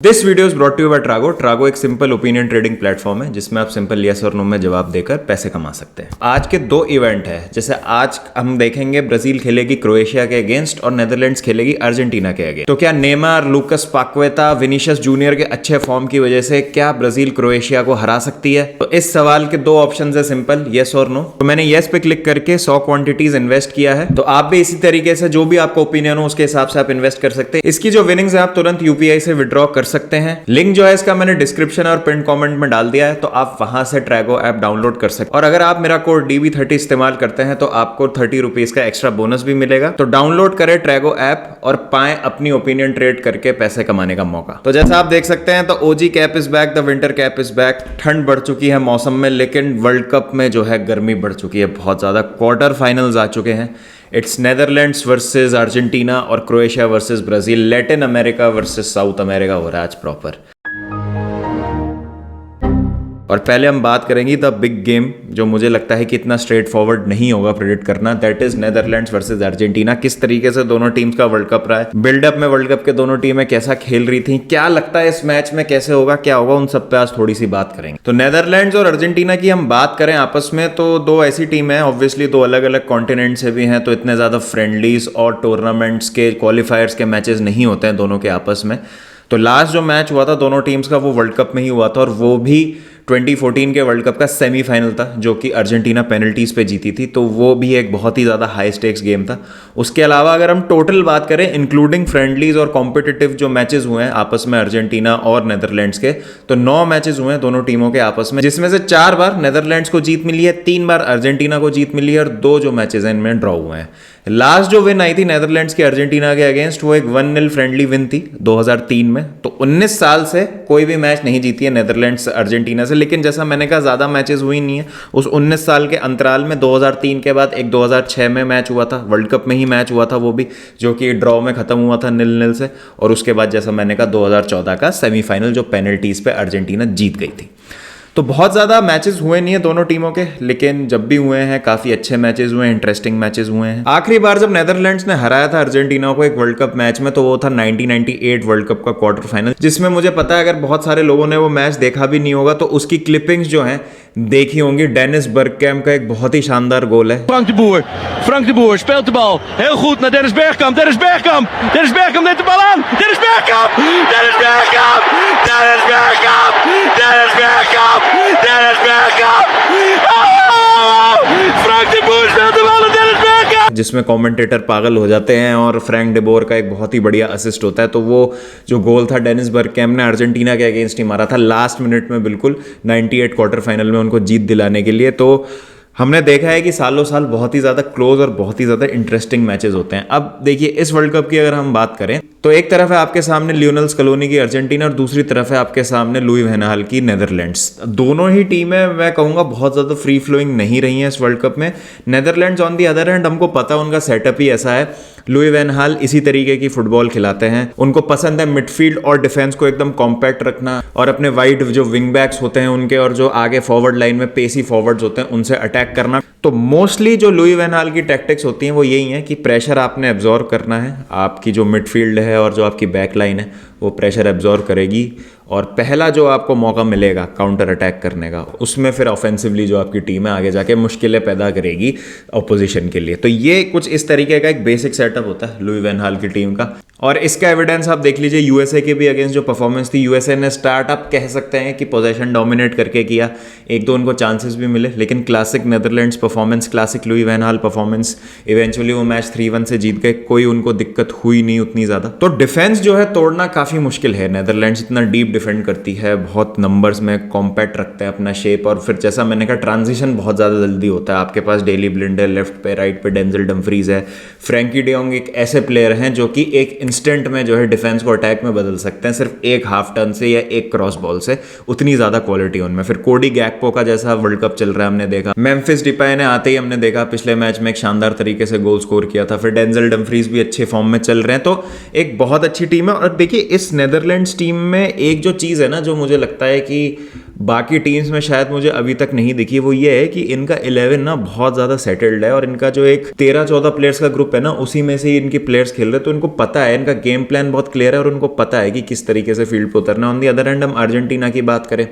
This video is brought you by Trago. Trago एक simple opinion trading platform है जिसमें आप सिंपल यस और नो में जवाब देकर पैसे कमा सकते हैं। आज के दो इवेंट है, जैसे आज हम देखेंगे ब्राजील खेलेगी क्रोएशिया के अगेंस्ट और नेदरलैंड्स खेलेगी अर्जेंटीना के अगेंस्ट। तो क्या नेमार, लूकस पाक्वेता, विनीशियस जूनियर के अच्छे फॉर्म की वजह से क्या ब्राजील क्रोएशिया को हरा सकती है? तो इस सवाल के दो ऑप्शन है, सिंपल यस और नो। तो मैंने यस पे क्लिक करके 100 क्वांटिटीज इन्वेस्ट किया है। तो आप भी इसी तरीके से जो भी आपका ओपिनियन हो उसके हिसाब से आप इन्वेस्ट कर सकते हैं। इसकी जो विनिंग्स है आप तुरंत यूपीआई से विड्रॉ कर सकते हैं। लिंक जो है इसका मैंने डिस्क्रिप्शन और पिन कमेंट में डाल दिया है, तो आप वहां से ट्रैगो ऐप डाउनलोड कर सकते हैं। और अगर आप मेरा कोड DB30 इस्तेमाल करते हैं तो आपको 30 रुपीज का एक्स्ट्रा बोनस भी मिलेगा। तो डाउनलोड करें ट्रैगो ऐप और पाएं अपनी ओपिनियन ट्रेड करके पैसे कमाने का मौका। तो जैसा आप देख सकते हैं तो OG cap is back, the winter cap is back. ठंड बढ़ चुकी है मौसम में, लेकिन वर्ल्ड कप में जो है गर्मी बढ़ चुकी है बहुत ज्यादा। क्वार्टर फाइनल्स आ चुके हैं। इट्स नेदरलैंड्स वर्सेस अर्जेंटीना और Croatia versus Brazil. Latin America versus south America हो रहा है आज प्रॉपर। और पहले हम बात करेंगे द बिग गेम, जो मुझे लगता है कि इतना स्ट्रेट फॉरवर्ड नहीं होगा प्रेडिक्ट करना। That is Netherlands versus Argentina. किस तरीके से दोनों टीम्स का वर्ल्ड कप रहा है, बिल्डअप में वर्ल्ड कप के दोनों टीमें कैसा खेल रही थी, क्या लगता है इस मैच में कैसे होगा, क्या होगा, उन सब पे आज थोड़ी सी बात करेंगे। तो नेदरलैंड्स और अर्जेंटीना की हम बात करें आपस में, तो दो ऐसी टीम है, ऑब्वियसली दो अलग अलग कॉन्टिनेंट से भी हैं, तो इतने ज्यादा फ्रेंडलीज और टूर्नामेंट्स के क्वालिफायर्स के मैचेस नहीं होते हैं दोनों के आपस में। तो लास्ट जो मैच हुआ था दोनों टीम्स का वो वर्ल्ड कप में ही हुआ था, और वो भी 2014 के वर्ल्ड कप का सेमीफाइनल था जो कि अर्जेंटीना पेनल्टीज पे जीती थी। तो वो भी एक बहुत ही ज़्यादा हाई स्टेक्स गेम था। उसके अलावा अगर हम टोटल बात करें इंक्लूडिंग फ्रेंडलीज और कॉम्पिटिटिव जो मैचेस हुए हैं आपस में अर्जेंटीना और नेदरलैंड्स के, तो 9 मैचेस हुए हैं दोनों टीमों के आपस में, जिसमें से 4 बार नेदरलैंड्स को जीत मिली है, 3 बार अर्जेंटीना को जीत मिली है और 2 जो मैचेस हैं इनमें ड्रॉ हुए हैं। लास्ट जो विन आई थी नेदरलैंड्स की अर्जेंटीना के अगेंस्ट, वो एक 1-0 फ्रेंडली विन थी 2003 में। तो 19 साल से कोई भी मैच नहीं जीती है नेदरलैंड्स अर्जेंटीना से। लेकिन जैसा मैंने कहा ज्यादा मैचेस हुई नहीं है। उस 19 साल के अंतराल में 2003 के बाद एक 2006 में मैच हुआ था, वर्ल्ड कप में ही मैच हुआ था वो भी, जो कि ड्रॉ में खत्म हुआ था 0-0 से। और उसके बाद जैसा मैंने कहा 2014 का सेमीफाइनल जो पेनल्टीज पे अर्जेंटीना जीत गई थी। तो बहुत ज़्यादा मैचेस हुए नहीं है दोनों टीमों के, लेकिन जब भी हुए हैं काफ़ी अच्छे मैचेस हुए हैं, इंटरेस्टिंग मैचेस हुए हैं। आखिरी बार जब नेदरलैंड्स ने हराया था अर्जेंटीना को एक वर्ल्ड कप मैच में, तो वो था 1998 वर्ल्ड कप का क्वार्टर फाइनल, जिसमें मुझे पता है अगर बहुत सारे लोगों ने वो मैच देखा भी नहीं होगा तो उसकी क्लिपिंग्स जो हैं देखी होंगी। डेनिस बर्गkamp का एक बहुत ही शानदार गोल है। Frank de Boer speelt de bal heel goed naar Dennis Bergkamp. Dennis Bergkamp neemt de bal aan. Dennis Bergkamp! Dennis Bergkamp! Dennis Bergkamp! Dennis Bergkamp! Dennis Bergkamp! Oh! Frank de Boer speelt de bal aan Dennis Bergkamp! जिसमें commentator पागल हो जाते हैं और Frank डेबोर का एक बहुत ही बढ़िया असिस्ट होता है। तो वो जो गोल था डेनिस बर्गkamp ने अर्जेंटीना के अगेंस्ट ही मारा था लास्ट मिनट में, बिल्कुल 98 क्वार्टर फाइनल में उनको जीत दिलाने के लिए। तो हमने देखा है कि सालों साल बहुत ही ज़्यादा क्लोज और बहुत ही ज़्यादा इंटरेस्टिंग मैचेस होते हैं। अब देखिए इस वर्ल्ड कप की अगर हम बात करें तो एक तरफ है आपके सामने लियोनेल स्कलोनी की अर्जेंटीना और दूसरी तरफ है आपके सामने लुई वैन हाल की नेदरलैंड्स। दोनों ही टीमें मैं कहूँगा बहुत ज़्यादा फ्री फ्लोइंग नहीं रही हैं इस वर्ल्ड कप में। Netherlands on the other hand हमको पता है उनका सेटअप ही ऐसा है। लुई वैन हाल इसी तरीके की फुटबॉल खिलाते हैं। उनको पसंद है मिडफील्ड और डिफेंस को एकदम कॉम्पैक्ट रखना और अपने वाइड जो विंग बैक्स होते हैं उनके और जो आगे फॉरवर्ड लाइन में पेसी फॉरवर्ड्स होते हैं उनसे अटैक करना। तो मोस्टली जो लुई वैन हाल की टैक्टिक्स होती हैं वो यही है कि प्रेशर आपने एब्जॉर्व करना है। आपकी जो मिडफील्ड है और जो आपकी बैक लाइन है वो प्रेशर एब्जॉर्व करेगी, और पहला जो आपको मौका मिलेगा काउंटर अटैक करने का, उसमें फिर ऑफेंसिवली जो आपकी टीम है आगे जाके मुश्किलें पैदा करेगी अपोजिशन के लिए। तो ये कुछ इस तरीके का एक बेसिक सेटअप होता है लुई वैन हाल की टीम का। और इसका एविडेंस आप देख लीजिए यूएसए के भी अगेंस्ट जो परफॉर्मेंस थी, यूएसए ने स्टार्ट आप कह सकते हैं कि पोजेशन डोमिनेट करके किया, एक दो उनको चांसेस भी मिले, लेकिन classic Netherlands performance, classic Louis van Gaal performance, eventually वो मैच 3-1 से जीत गए। कोई उनको दिक्कत हुई नहीं उतनी ज़्यादा। तो डिफेंस जो है तोड़ना काफ़ी मुश्किल है। नेदरलैंड्स इतना डीप डिफेंड करती है, बहुत नंबर्स में कॉम्पैक्ट रखते हैं अपना शेप, और फिर जैसा मैंने कहा ट्रांजिशन बहुत ज़्यादा जल्दी होता है। आपके पास डेली ब्लिंड है लेफ्ट पे, राइट पे डेंजल डम्फ्रीज है, फ्रैंकी डे जोंग एक ऐसे प्लेयर हैं जो कि एक इंस्टेंट में जो है डिफेंस को अटैक में बदल सकते हैं सिर्फ एक हाफ टर्न से या एक क्रॉस बॉल से, उतनी ज़्यादा क्वालिटी उनमें। फिर कोडी गैक्पो का जैसा वर्ल्ड कप चल रहा है हमने देखा, मेम्फिस डिपाई ने आते ही हमने देखा पिछले मैच में एक शानदार तरीके से गोल स्कोर किया था। फिर डेंजल डम्फ्रीज भी अच्छे फॉर्म में चल रहे हैं। तो एक बहुत अच्छी टीम है। और देखिए इस नेदरलैंड्स टीम में एक जो चीज़ है ना जो मुझे लगता है कि बाकी टीम्स में शायद मुझे अभी तक नहीं दिखी, वो ये है कि इनका 11 ना बहुत ज़्यादा सेटल्ड है और इनका जो एक 13-14 प्लेयर्स का ग्रुप है ना, उसी में से ही इनके प्लेयर्स खेल रहे हैं, तो इनको पता है, इनका गेम प्लान बहुत क्लियर है और उनको पता है कि किस तरीके से फील्ड पर उतरना है। ऑन दी अदर हैंड हम अर्जेंटीना की बात करें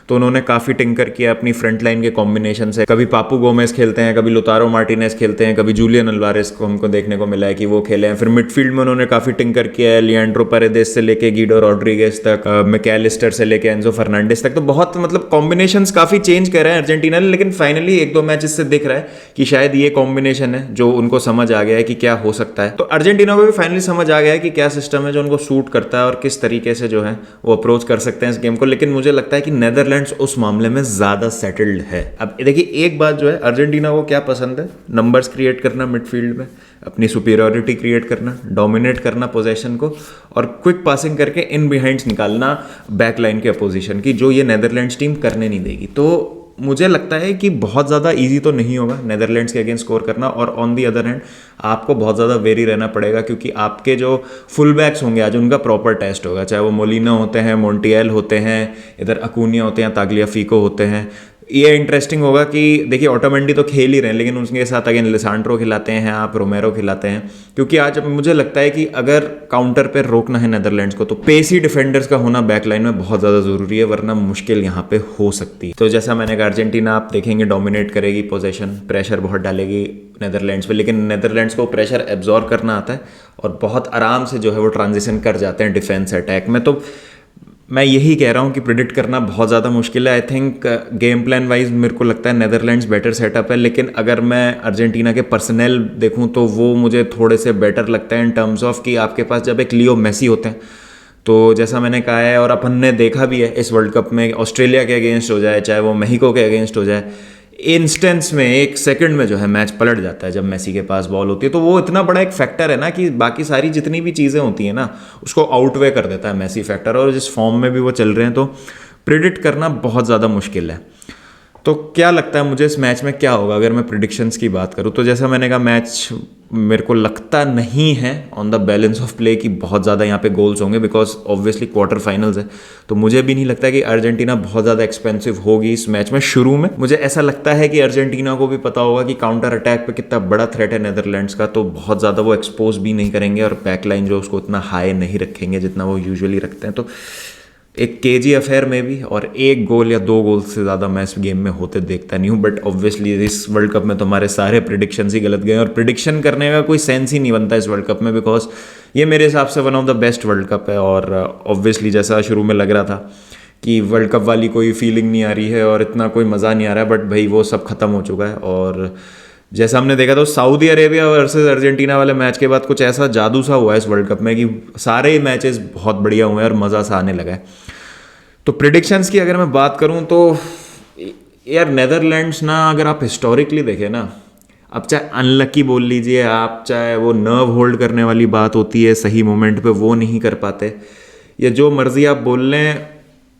तो उन्होंने काफ़ी टिंकर किया अपनी फ्रंट लाइन के कॉम्बिनेशन से। कभी पापू गोमेज खेलते हैं, कभी लुतारो मार्टिनेज खेलते हैं, कभी जूलियन अल्वारेस को हमको देखने को मिला है कि वो खेले हैं। फिर मिडफील्ड में उन्होंने काफ़ी टिंकर किया है, लिएंड्रो पेरेदेस से लेके गीडो रॉड्रिगेज तक, मैकलिस्टर से लेके एंजो फर्नांडिस तक, तो बहुत मतलब कॉम्बिनेशंस काफ़ी चेंज कर रहे हैं अर्जेंटीना ने। लेकिन फाइनली एक दो मैचेस से दिख रहा है कि शायद ये कॉम्बिनेशन है जो उनको समझ आ गया है कि क्या हो सकता है। तो अर्जेंटीना को भी फाइनली समझ आ गया है कि क्या सिस्टम है जो उनको सूट करता है और किस तरीके से जो है वो अप्रोच कर सकते हैं इस गेम को। लेकिन मुझे लगता है कि नेदरलैंड्स उस मामले में ज्यादा सेटल्ड है। अब देखिए एक बात जो है, अर्जेंटीना को क्या पसंद है, नंबर्स क्रिएट करना मिडफील्ड में, अपनी सुपीरियरिटी क्रिएट करना, डोमिनेट करना पोजीशन को और क्विक पासिंग करके इन बिहाइंड्स निकालना बैक लाइन के अपोजिशन की, जो ये नेदरलैंड्स टीम करने नहीं देगी। तो मुझे लगता है कि बहुत ज़्यादा इजी तो नहीं होगा नेदरलैंड्स के अगेंस्ट स्कोर करना, और ऑन दी अदर हैंड आपको बहुत ज़्यादा वेरी रहना पड़ेगा क्योंकि आपके जो फुल बैक्स होंगे आज उनका प्रॉपर टेस्ट होगा, चाहे वो मोलिना होते हैं, मोन्टियल होते हैं, इधर अकूनिया होते हैं, ताग्लियाफिको होते हैं। ये इंटरेस्टिंग होगा कि देखिए ऑटोमेंडी तो खेल ही रहे हैं, लेकिन उसके साथ अगेन लिसांड्रो खिलाते हैं आप, रोमेरो खिलाते हैं, क्योंकि आज मुझे लगता है कि अगर काउंटर पर रोकना है नेदरलैंड्स को तो पेसी डिफेंडर्स का होना बैक लाइन में बहुत ज़्यादा ज़रूरी है, वरना मुश्किल यहाँ पे हो सकती है। तो जैसा मैंने कहा, अर्जेंटीना आप देखेंगे डोमिनेट करेगी पोजीशन, प्रेशर बहुत डालेगी नेदरलैंड्स पे, लेकिन नेदरलैंड्स को प्रेशर एब्जॉर्ब करना आता है और बहुत आराम से जो है वो ट्रांजिशन कर जाते हैं डिफेंस अटैक में। तो मैं यही कह रहा हूँ कि प्रिडिक्ट करना बहुत ज़्यादा मुश्किल है। I think game plan wise मेरे को लगता है नेदरलैंड्स बेटर सेटअप है, लेकिन अगर मैं अर्जेंटीना के पर्सनल देखूँ तो वो मुझे थोड़े से बेटर लगता है इन टर्म्स ऑफ कि आपके पास जब एक लियो मेसी होते हैं, तो जैसा मैंने कहा है और अपन ने देखा भी है इस वर्ल्ड कप में, ऑस्ट्रेलिया के अगेंस्ट हो जाए चाहे वो मेक्सिको के अगेंस्ट हो जाए, इंस्टेंस में एक सेकंड में जो है मैच पलट जाता है जब मेसी के पास बॉल होती है। तो वो इतना बड़ा एक फैक्टर है ना कि बाकी सारी जितनी भी चीज़ें होती हैं ना उसको आउटवे कर देता है मेसी फैक्टर, और जिस फॉर्म में भी वो चल रहे हैं तो प्रिडिक्ट करना बहुत ज़्यादा मुश्किल है। तो क्या लगता है मुझे इस मैच में क्या होगा अगर मैं प्रिडिक्शंस की बात करूँ तो जैसा मैंने कहा, मैच मेरे को लगता नहीं है on the balance of play की बहुत ज़्यादा यहाँ पे गोल्स होंगे, बिकॉज ऑब्वियसली क्वार्टर फाइनल्स है। तो मुझे भी नहीं लगता कि अर्जेंटीना बहुत ज़्यादा एक्सपेंसिव होगी इस मैच में। शुरू में मुझे ऐसा लगता है कि अर्जेंटीना को भी पता होगा कि काउंटर अटैक पे कितना बड़ा थ्रेट है नेदरलैंड्स का, तो बहुत ज़्यादा वो एक्सपोज भी नहीं करेंगे और बैक लाइन जो उसको उतना हाई नहीं रखेंगे जितना वो यूजुअली रखते हैं। तो एक केजी अफेयर में भी, और एक गोल या दो गोल से ज़्यादा मैं इस गेम में होते देखता नहीं हूँ। बट ऑब्वियसली इस वर्ल्ड कप में तो हमारे सारे प्रिडिक्शंस ही गलत गए और प्रिडिक्शन करने का कोई सेंस ही नहीं बनता इस वर्ल्ड कप में, बिकॉज ये मेरे हिसाब से one of the best world cup है। और ऑब्वियसली जैसा शुरू में लग रहा था कि वर्ल्ड कप वाली कोई फीलिंग नहीं आ रही है और इतना कोई मज़ा नहीं आ रहा है, बट भाई वो सब खत्म हो चुका है। और जैसा हमने देखा तो सऊदी अरेबिया वर्सेस अर्जेंटीना वाले मैच के बाद कुछ ऐसा जादू सा हुआ है इस वर्ल्ड कप में कि सारे ही मैचेस बहुत बढ़िया हुए हैं और मज़ा सा आने लगा है। तो प्रिडिक्शंस की अगर मैं बात करूं तो यार नेदरलैंड्स ना, अगर आप हिस्टोरिकली देखें ना, अब चाहे अनलकी बोल लीजिए आप, चाहे वो नर्व होल्ड करने वाली बात होती है सही मोमेंट पे वो नहीं कर पाते, या जो मर्जी आप बोल लें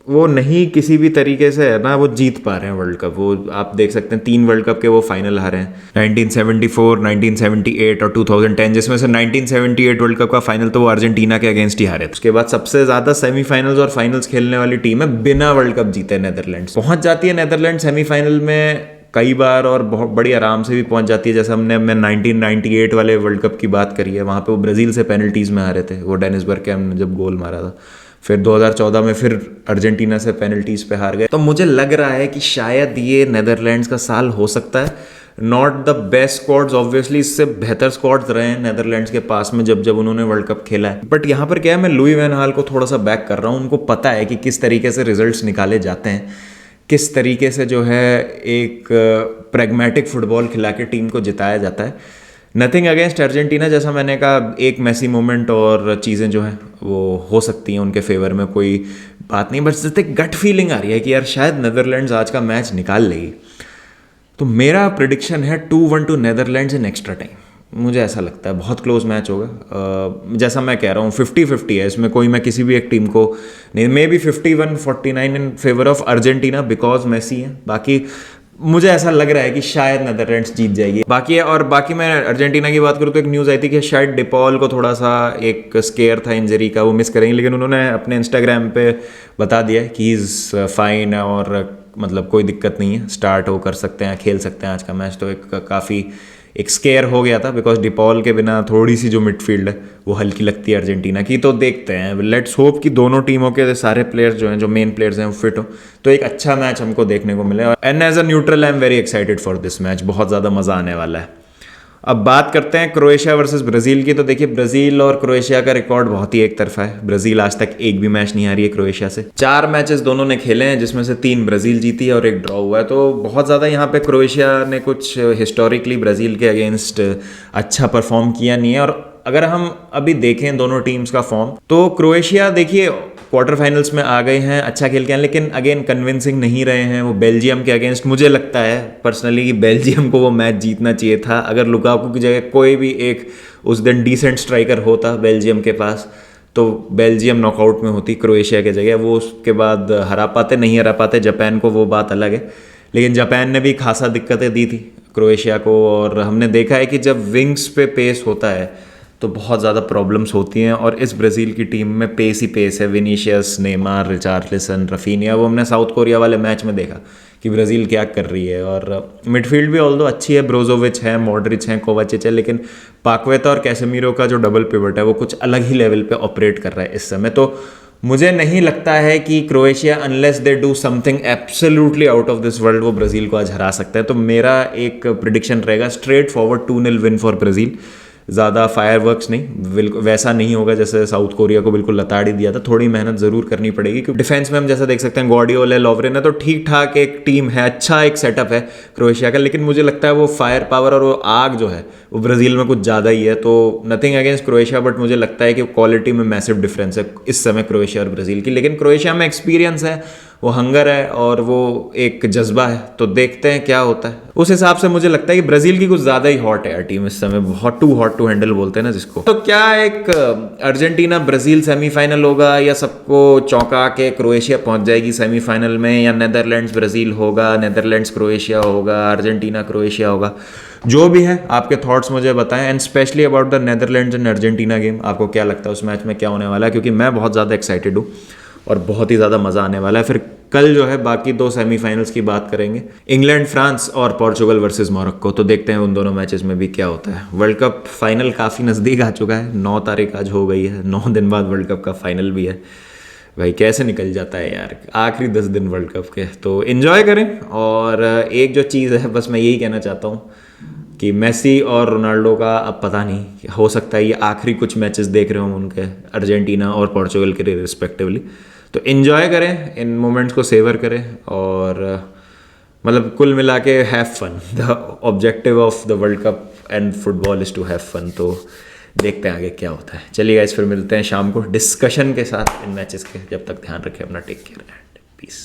वो नहीं किसी भी तरीके से है ना वो जीत पा रहे हैं वर्ल्ड कप। वो आप देख सकते हैं 3 वर्ल्ड कप के वो फाइनल हारे हैं, 1974, 1978 और 2010, जिसमें से 1978 वर्ल्ड कप का फाइनल तो वो अर्जेंटीना के अगेंस्ट ही हारे। उसके बाद सबसे ज़्यादा सेमीफाइनल्स और फाइनल्स खेलने वाली टीम है बिना वर्ल्ड कप जीते नेदरलैंड्स। पहुंच जाती है नेदरलैंड सेमीफाइनल में कई बार और बहुत बड़ी आराम से भी पहुंच जाती है। जैसे हमने 1998 वाले वर्ल्ड कप की बात करी है, वहाँ पे वो ब्राज़ील से पेनल्टीज़ में हारे थे, वो डेनिस बर्गकैम्प ने जब गोल मारा था। फिर 2014 में फिर अर्जेंटीना से पेनल्टीज़ पे हार गए। तो मुझे लग रहा है कि शायद ये नेदरलैंड्स का साल हो सकता है। Not the best squads obviously, इससे बेहतर स्क्वाड्स रहे हैं नेदरलैंड्स के पास में जब जब उन्होंने वर्ल्ड कप खेला है। बट यहाँ पर क्या है, मैं लुई वैन हाल को थोड़ा सा बैक कर रहा हूँ। उनको पता है कि किस तरीके से रिजल्ट्स निकाले जाते हैं, किस तरीके से जो है एक प्रैग्मेटिक फुटबॉल खिला के टीम को जिताया जाता है। नथिंग अगेंस्ट अर्जेंटीना, जैसा मैंने कहा, एक मेसी मोमेंट और चीज़ें जो हैं वो हो सकती हैं उनके फेवर में, कोई बात नहीं। बट जैसे गट फीलिंग आ रही है कि यार शायद नेदरलैंड्स आज का मैच निकाल लेगी। तो मेरा प्रिडिक्शन है 2-1 to Netherlands in extra time. मुझे ऐसा लगता है बहुत क्लोज मैच होगा। जैसा मैं कह रहा हूँ 50-50 है इसमें, कोई मैं किसी भी एक टीम को नहीं, maybe 51-49 in favour of Argentina because Messi है। बाकी मुझे ऐसा लग रहा है कि शायद नेदरलैंड्स जीत जाएगी। बाकी मैं अर्जेंटीना की बात करूँ तो एक न्यूज़ आई थी कि शायद डिपॉल को थोड़ा सा एक स्केयर था इंजरी का, वो मिस करेंगे, लेकिन उन्होंने अपने इंस्टाग्राम पे बता दिया है कि इज़ फाइन और मतलब कोई दिक्कत नहीं है, स्टार्ट हो कर सकते हैं, खेल सकते हैं आज का मैच। तो काफ़ी एक स्केयर हो गया था बिकॉज डिपॉल के बिना थोड़ी सी जो मिडफील्ड है वो हल्की लगती है अर्जेंटीना की। तो देखते हैं, लेट्स होप कि दोनों टीमों के सारे प्लेयर्स जो हैं, जो मेन प्लेयर्स हैं, वो फिट हो, तो एक अच्छा मैच हमको देखने को मिले। And as a neutral I am very excited for this match, बहुत ज़्यादा मज़ा आने वाला है। अब बात करते हैं क्रोएशिया वर्सेस ब्राज़ील की। तो देखिए, ब्राज़ील और क्रोएशिया का रिकॉर्ड बहुत ही एक तरफा है। ब्राज़ील आज तक एक भी मैच नहीं हारी है क्रोएशिया से। 4 मैचेस दोनों ने खेले हैं, जिसमें से 3 ब्राज़ील जीती है और 1 ड्रॉ हुआ है। तो बहुत ज़्यादा यहाँ पे क्रोएशिया ने कुछ हिस्टोरिकली ब्राज़ील के अगेंस्ट अच्छा परफॉर्म किया नहीं है। और अगर हम अभी देखें दोनों टीम्स का फॉर्म, तो क्रोएशिया देखिए क्वार्टर फाइनल्स में आ गए हैं, अच्छा खेल के हैं, लेकिन अगेन कन्विंसिंग नहीं रहे हैं। वो बेल्जियम के अगेंस्ट, मुझे लगता है पर्सनली कि बेल्जियम को वो मैच जीतना चाहिए था। अगर लुकाकू की जगह कोई भी एक उस दिन डिसेंट स्ट्राइकर होता बेल्जियम के पास, तो बेल्जियम नॉकआउट में होती क्रोएशिया के जगह। वो उसके बाद हरा पाते, नहीं हरा पाते जापान को, वो बात अलग है, लेकिन जापान ने भी खासा दिक्कतें दी थी क्रोएशिया को। और हमने देखा है कि जब विंग्स पे पेस होता है तो बहुत ज़्यादा प्रॉब्लम्स होती हैं। और इस ब्राज़ील की टीम में पेस ही पेस है, विनीशियस, नेमार, रिचार्लिसन, रफीनिया। वो हमने साउथ कोरिया वाले मैच में देखा कि ब्राज़ील क्या कर रही है। और मिडफील्ड भी ऑल्दो अच्छी है, ब्रोजोविच है, मॉड्रिच है, कोवाचिच है, लेकिन पाक्वेता और कैसेमीरो का जो डबल पिवट है वो कुछ अलग ही लेवल पे ऑपरेट कर रहा है इस समय। तो मुझे नहीं लगता है कि Croatia, unless they do something absolutely out of this world, वो ब्राज़ील को आज हरा सकता है। तो मेरा एक प्रिडिक्शन रहेगा straight forward 2-0 win for Brazil. ज़्यादा फायरवर्क्स नहीं, बिल्कुल वैसा नहीं होगा जैसे साउथ कोरिया को बिल्कुल लताड़ी दिया था। थोड़ी मेहनत ज़रूर करनी पड़ेगी, क्योंकि डिफेंस में हम जैसा देख सकते हैं गॉर्डियोल है, लोवरेन है, तो ठीक ठाक एक टीम है, अच्छा एक सेटअप है क्रोएशिया का। लेकिन मुझे लगता है वो फायर पावर और वो आग जो है वो ब्राज़ील में कुछ ज़्यादा ही है। तो नथिंग अगेंस्ट क्रोएशिया, बट मुझे लगता है कि क्वालिटी में मैसिव डिफरेंस है इस समय क्रोएशिया और ब्राज़ील की। लेकिन क्रोएशिया में एक्सपीरियंस है, वो हंगर है और वो एक जज्बा है। तो देखते हैं क्या होता है। उस हिसाब से मुझे लगता है कि ब्राज़ील की कुछ ज़्यादा ही हॉट है यार टीम इस समय, बहुत टू हॉट टू हैंडल बोलते हैं ना जिसको। तो क्या एक अर्जेंटीना ब्राज़ील सेमीफाइनल होगा, या सबको चौंका के क्रोएशिया पहुंच जाएगी सेमीफाइनल में, या नेदरलैंड्स ब्राज़ील होगा, नेदरलैंड्स क्रोएशिया होगा, अर्जेंटीना क्रोएशिया होगा? जो भी है आपके थॉट्स मुझे बताएं, and specially about the Netherlands and Argentina game. आपको क्या लगता है उस मैच में क्या होने वाला है? क्योंकि मैं बहुत ज़्यादा एक्साइटेड हूँ और बहुत ही ज़्यादा मज़ा आने वाला है। फिर कल जो है बाकी 2 सेमीफाइनल्स की बात करेंगे, इंग्लैंड फ्रांस और पोर्चुगल वर्सेस मोरक्को। तो देखते हैं उन दोनों मैचेस में भी क्या होता है। वर्ल्ड कप फाइनल काफ़ी नज़दीक आ चुका है, 9 तारीख आज हो गई है, 9 दिन बाद वर्ल्ड कप का फाइनल भी है। भाई कैसे निकल जाता है यार आखिरी 10 दिन वर्ल्ड कप के। तो इन्जॉय करें। और एक जो चीज़ है, बस मैं यही कहना चाहता हूँ कि मेसी और रोनाल्डो का अब पता नहीं, हो सकता है ये आखिरी कुछ मैचेस देख रहे हो उनके, अर्जेंटीना और पोर्चुगल के रिस्पेक्टिवली। तो इन्जॉय करें, इन मोमेंट्स को सेवर करें, और मतलब कुल मिला के have fun. The objective of the world cup and football is to have fun. तो देखते हैं आगे क्या होता है। चलिए गाइस, फिर मिलते हैं शाम को डिस्कशन के साथ इन मैचेस के। जब तक ध्यान रखें अपना, टेक केयर एंड पीस।